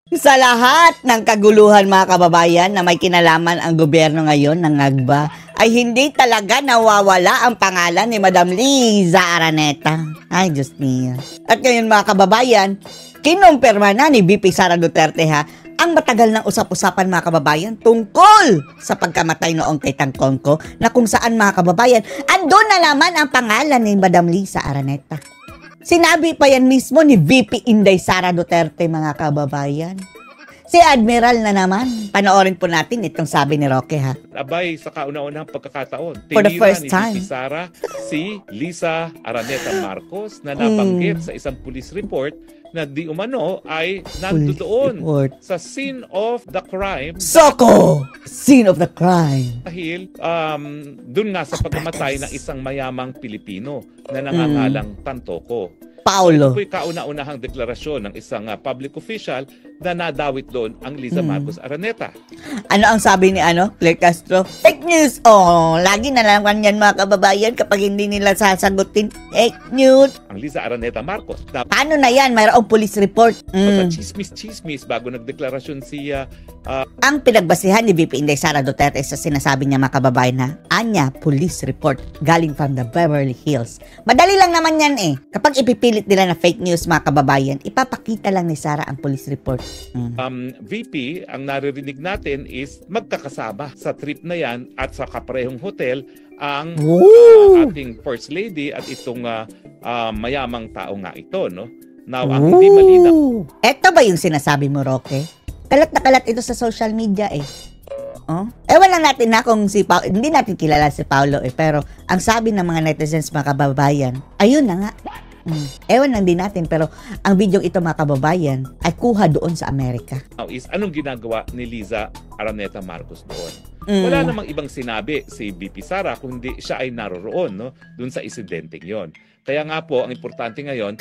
Sa lahat ng kaguluhan mga kababayan na may kinalaman ang gobyerno ngayon ng Agba, ay hindi talaga nawawala ang pangalan ni Madam Liza Araneta. Ay, Diyos niya. At ngayon mga kababayan, kinumpirma na ni VP Sara Duterte ang matagal ng usap-usapan mga kababayan tungkol sa pagkamatay noong kay Tangkongko na kung saan mga kababayan, andun na naman ang pangalan ni Madam Liza Araneta. Sinabi pa yan mismo ni VP Inday Sara Duterte mga kababayan. Si Admiral na naman. Panoorin po natin itong sabi ni Roque Abay sa kauna-unahang pagkakataon. For the first time. Ni VP Sara si Liza Araneta Marcos na nabanggit sa isang police report na di umano ay nandoon sa scene of the crime. Soko! Scene of the crime. Dahil dun nga sa pagkamatay ng isang mayamang Pilipino na nangangalang Tantoko. Paulo. So, ito po'y kauna-unahang deklarasyon ng isang public official na nadawit doon ang Liza Marcos Araneta. Ano ang sabi ni Claire Castro? Fake news! Oh, lagi na lang yan mga kababayan kapag hindi nila sasagutin. Fake news! Ang Liza Araneta Marcos. Paano na yan? Mayroong police report. Sa chismis bago nagdeklarasyon siya. Ang pinagbasihan ni VP Inday Sara Duterte sa sinasabi niya mga kababayan Anya, police report galing from the Beverly Hills. Madali lang naman yan Kapag ipipilit nila na fake news mga kababayan, ipapakita lang ni Sara ang police report. VP, ang naririnig natin is magkakasama sa trip na yan at sa kaparehong hotel ang ating First Lady at itong mayamang tao nga ito. No? Now, ang hindi malinaw. Eto ba yung sinasabi mo, Roque? Kalat na kalat ito sa social media Ewan lang natin na kung si Paulo, hindi natin kilala si Paulo pero ang sabi ng mga netizens mga kababayan, ayun na nga. Ewan lang din natin pero ang video ito mga kababayan ay kuha doon sa Amerika. Now is anong ginagawa ni Liza Araneta Marcos doon? Wala namang ibang sinabi si VP Sara kung hindi siya ay naroroon doon sa insidenteng yon. Kaya nga po, ang importante ngayon,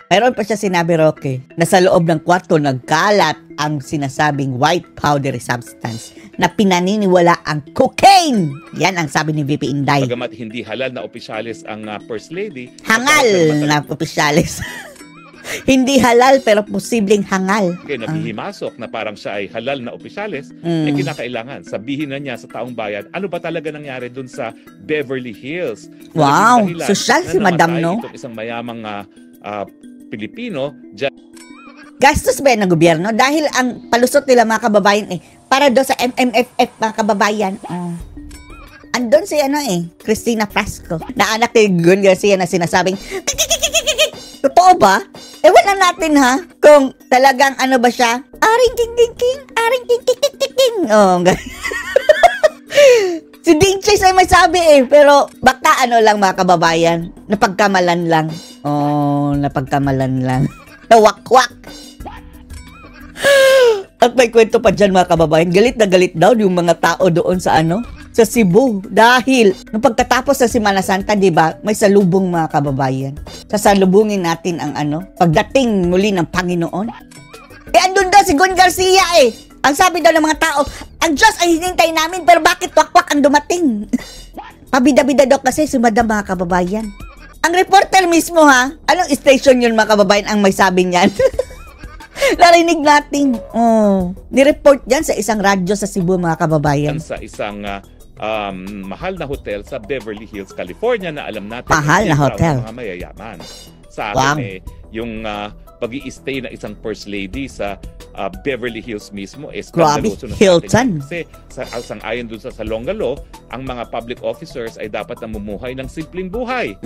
mayroon pa siya sinabi, Roque, na sa loob ng kwarto nagkalat ang sinasabing white powdery substance na pinaniniwala ang cocaine. Yan ang sabi ni VP Inday. Bagamat hindi halal na opisyalis ang First Lady. Hangal na opisyalis. Hindi halal pero posibleng hangal. Kaya nabihimasok na parang siya ay halal na opisyalis, ay kinakailangan sabihin na niya sa taong bayan, ano ba talaga nangyari dun sa Beverly Hills? Wow, social si Madam, no? Itong isang mayamang Pilipino. Gastos ba yan ng gobyerno? Dahil ang palusot nila mga kababayan para doon sa MMFF mga kababayan. Andun si Cristina Frasco, na anak ni Gun Garcia na sinasabing, totoo ba? Ewan na natin kung talagang ba siya? Aring king king king, aring king king king king king. Si Ding Chase ay may sabi pero baka lang mga kababayan, napagkamalan lang. Napagkamalan lang. Nawak-wak. At may kwento pa dyan mga kababayan, galit na galit daw yung mga tao doon sa sa Cebu. Dahil, nung pagkatapos sa Semana Santa, di ba, may salubong mga kababayan. Sasalubungin natin ang pagdating muli ng Panginoon. Andun daw si Gun Garcia Ang sabi daw ng mga tao, ang Diyos ay hinintay namin, pero bakit wakwak ang dumating? Pabida-bida daw kasi si Madam mga kababayan. Ang reporter mismo anong station yun mga kababayan ang may sabi niyan? Narinig natin. Nireport yan sa isang radyo sa Cebu mga kababayan. Sa isang mahal na hotel sa Beverly Hills, California na alam natin mahal na hotel mga mayayaman. Sa akin yung pag-i-stay na isang First Lady sa Beverly Hills mismo skandaloso na Hilton. Kasi sang-ayon dun sa Salonga Law, ang mga public officers ay dapat namumuhay ng simpleng buhay.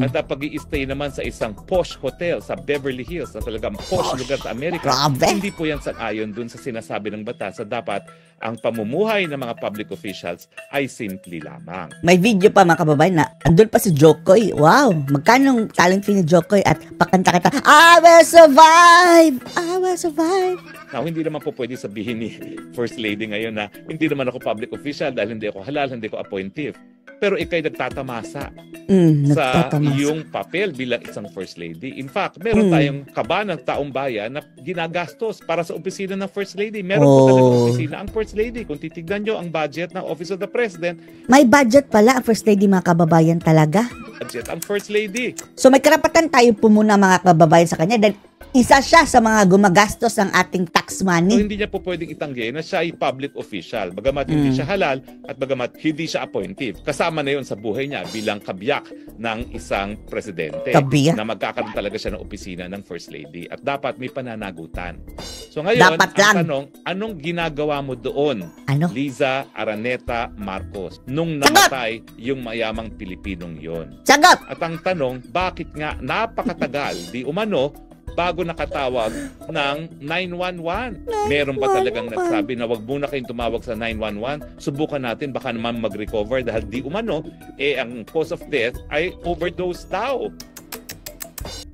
At pag-i-stay naman sa isang posh hotel sa Beverly Hills, na talagang posh lugar sa Amerika, hindi po yan sang-ayon dun sa sinasabi ng batas sa dapat ang pamumuhay ng mga public officials ay simple lamang. May video pa mga kababayan na andun pa si Jokoy. Wow! Magkano talent fee ni Jokoy at pakanta-kanta, I will survive! I will survive! Now, hindi naman po pwede sabihin ni First Lady ngayon na hindi naman ako public official dahil hindi ako halal, hindi ko appointive. pero ikay nagtatamasa sa Nagtatamasa. iyong papel bilang isang First Lady. In fact, meron tayong kaba ng taong bayan na ginagastos para sa opisina ng First Lady. Meron po talaga opisina ang First Lady. Kung titignan nyo ang budget ng Office of the President, May budget pala ang First Lady, mga kababayan, talaga. budget ang First Lady. So may karapatan tayo pumuna, mga kababayan, sa kanya dahil isa siya sa mga gumagastos ng ating tax So money. hindi niya po pwedeng itanggi na siya ay public official. Bagamat hindi siya halal at bagamat hindi siya appointive. Kasama na yon sa buhay niya bilang kabiyak ng isang presidente. Kabiyak? Na magkakaroon talaga siya ng opisina ng First Lady. At dapat may pananagutan. So ngayon, Dapat ang lang. tanong, anong ginagawa mo doon, Ano? Liza Araneta Marcos, nung Sagot! namatay yung mayamang Pilipinong yon? Sagot! At ang tanong, bakit nga napakatagal, di umano, bago nakatawag ng 911. Meron ba talagang nagsabi na wag muna kayong tumawag sa 911? Subukan natin, baka naman mag-recover dahil di umano, ang cause of death ay overdose daw.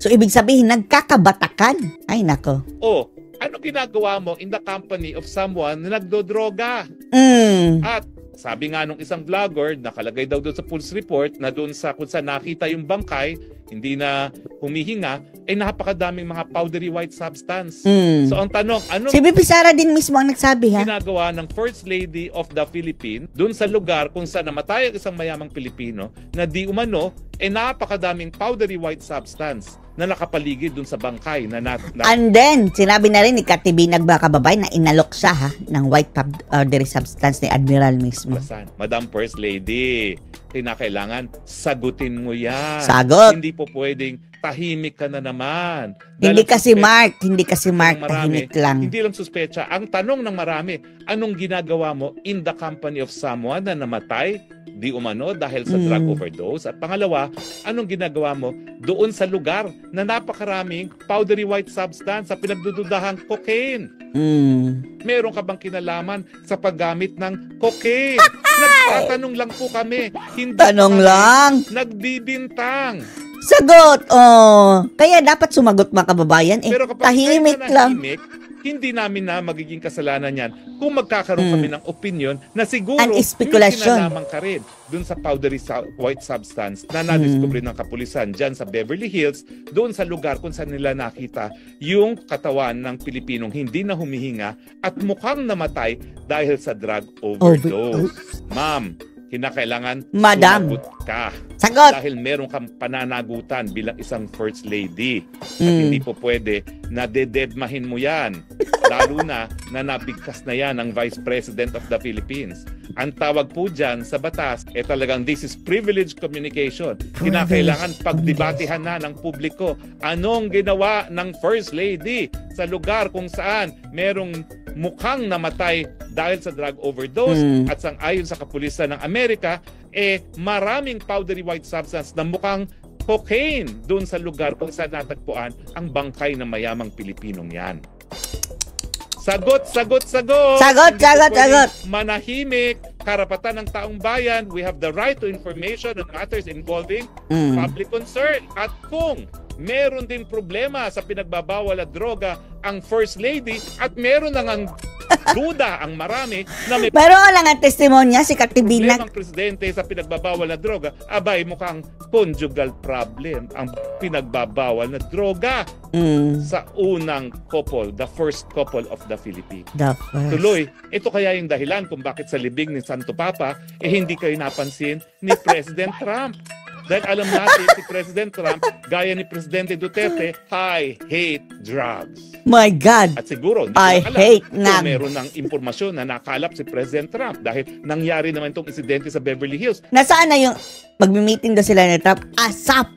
So ibig sabihin, nagkakabatakan. Ay, nako. O, ano ginagawa mo in the company of someone na nagdodroga? At sabi nga nung isang vlogger, nakalagay daw doon sa Pulse Report na doon sa kung saan nakita yung bangkay, hindi na humihinga, napakadaming mga powdery white substance. So ang tanong, ano Si Bibi Sara din mismo ang nagsabi, ha? ginagawa ng First Lady of the Philippines doon sa lugar kung saan namatay ang isang mayamang Pilipino na di umano, napakadaming powdery white substance na nakapaligid doon sa bangkay na And then, sinabi na rin ni Katibi Nagbakababay na inalok siya, ha, ng white powdery substance ni Admiral mismo. Madam First Lady, kinakailangan sagutin mo yan. Sagot. Hindi po pwedeng tahimik ka na naman. Hindi kasi Mark, Mark, tahimik lang. Hindi lang suspecha. Ang tanong ng marami, anong ginagawa mo in the company of someone na namatay, di umano, dahil sa drug overdose? At pangalawa, anong ginagawa mo doon sa lugar na napakaraming powdery white substance sa pinagdududahang cocaine? Meron ka bang kinalaman sa paggamit ng cocaine? Nagtatanong lang po kami. Hindi Tanong kami lang. nagbibintang. Sagot! Kaya dapat sumagot, mga kababayan. Pero kapag Tahimik tayo lang. nanahimik, hindi namin na magiging kasalanan yan kung magkakaroon kami ng opinion na siguro Ang may espekulasyon. kinalaman ka rin dun sa powdery white substance na nadiscover ng kapulisan dyan sa Beverly Hills, doon sa lugar kung saan nila nakita yung katawan ng Pilipinong hindi na humihinga at mukhang namatay dahil sa drug overdose. Ma'am, kinakailangan Madam. sumagot ka. Sagot! Dahil meron kang pananagutan bilang isang First Lady. At hindi po pwede na dededmahin mo yan. Lalo na nabigkas na yan ang Vice President of the Philippines. Ang tawag po dyan sa batas, talagang this is privileged communication. Kinakailangan pagdebatihan na ng publiko anong ginawa ng First Lady sa lugar kung saan merong mukhang namatay dahil sa drug overdose at sang-ayon sa kapulisan ng Amerika, maraming powdery white substance na mukhang cocaine doon sa lugar kung saan natagpuan ang bangkay ng mayamang Pilipinong yan. Sagot, sagot, sagot! Sagot, Hindi po sagot, pwedeng sagot! manahimik, karapatan ng taong bayan, we have the right to information on matters involving public concern. At kung meron din problema sa pinagbabawal at droga ang First Lady at meron nang duda ang marami na may Pero lang ang testimonya si Katibi problema ang presidente sa pinagbabawal na droga, abay mukhang conjugal problem ang pinagbabawal na droga sa unang couple, the first couple of the Philippines. The first. Tuloy, ito kaya yung dahilan kung bakit sa libing ni Santo Papa, hindi kayo napansin ni President Trump. Dahil alam natin, si President Trump, gaya ni Presidente Duterte, I hate drugs. My God! At siguro, hindi I ko alam hate kung nga. meron ng impormasyon na nakalap si President Trump dahil nangyari naman itong insidente sa Beverly Hills. Nasaan na yung magmi-meeting daw sila ni Trump? ASAP!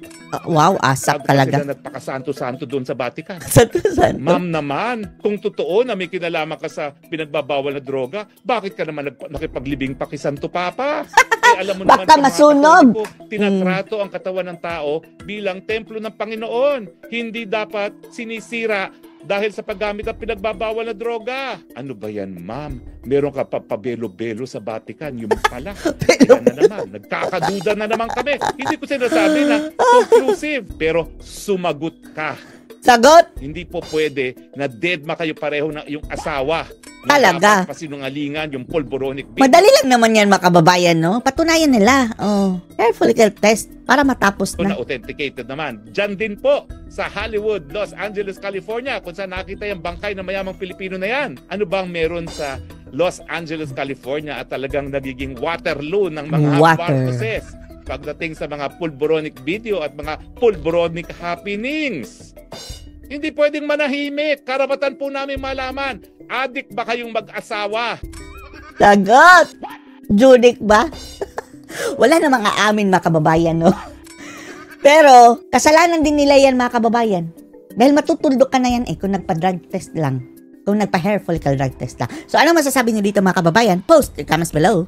Wow, ASAP Bago pa talaga. sila nagpakasanto-santo doon sa Vatican. Saan? Ma'am naman, kung totoo na may kinalaman ka sa pinagbabawal na droga, bakit ka naman nakipaglibing pa kay Santo Papa? Alam mo naman, Baka sa mga masunog. Katoliko, tinatrato ang katawan ng tao bilang templo ng Panginoon. Hindi dapat sinisira dahil sa paggamit ng pinagbabawal na droga. Ano ba yan, ma'am? Meron ka pa pabelo-belo sa Vatican. Yung pala, yan na naman. Nagkakaduda na naman kami. Hindi ko sinasabi na conclusive, pero sumagot ka. Sagot! Hindi po pwede na dead ma kayo pareho na yung asawa Talaga. Dapat pasinungalingan yung pulboronic video. Madali lang naman yan, mga kababayan, no? Patunayan nila. Hair follicle test para matapos Na na. authenticated naman. Diyan din po sa Hollywood, Los Angeles, California, kung saan nakita yung bangkay ng mayamang Pilipino na yan. Ano bang meron sa Los Angeles, California at talagang nagiging Waterloo ng mga boses pagdating sa mga pulboronic video at mga pulboronic happenings? Hindi pwedeng manahimik. Karapatan po namin malaman. Adik ba kayong mag-asawa? Lagot! Judik ba? Wala na mga amin, mga kababayan, no? Pero, kasalanan din nila yan, mga kababayan. Dahil matutulog ka na yan kung nagpa-drug test lang. Kung nagpa-hair follicle drug test lang. So, ano masasabi niyo dito, mga kababayan? Post your comments below.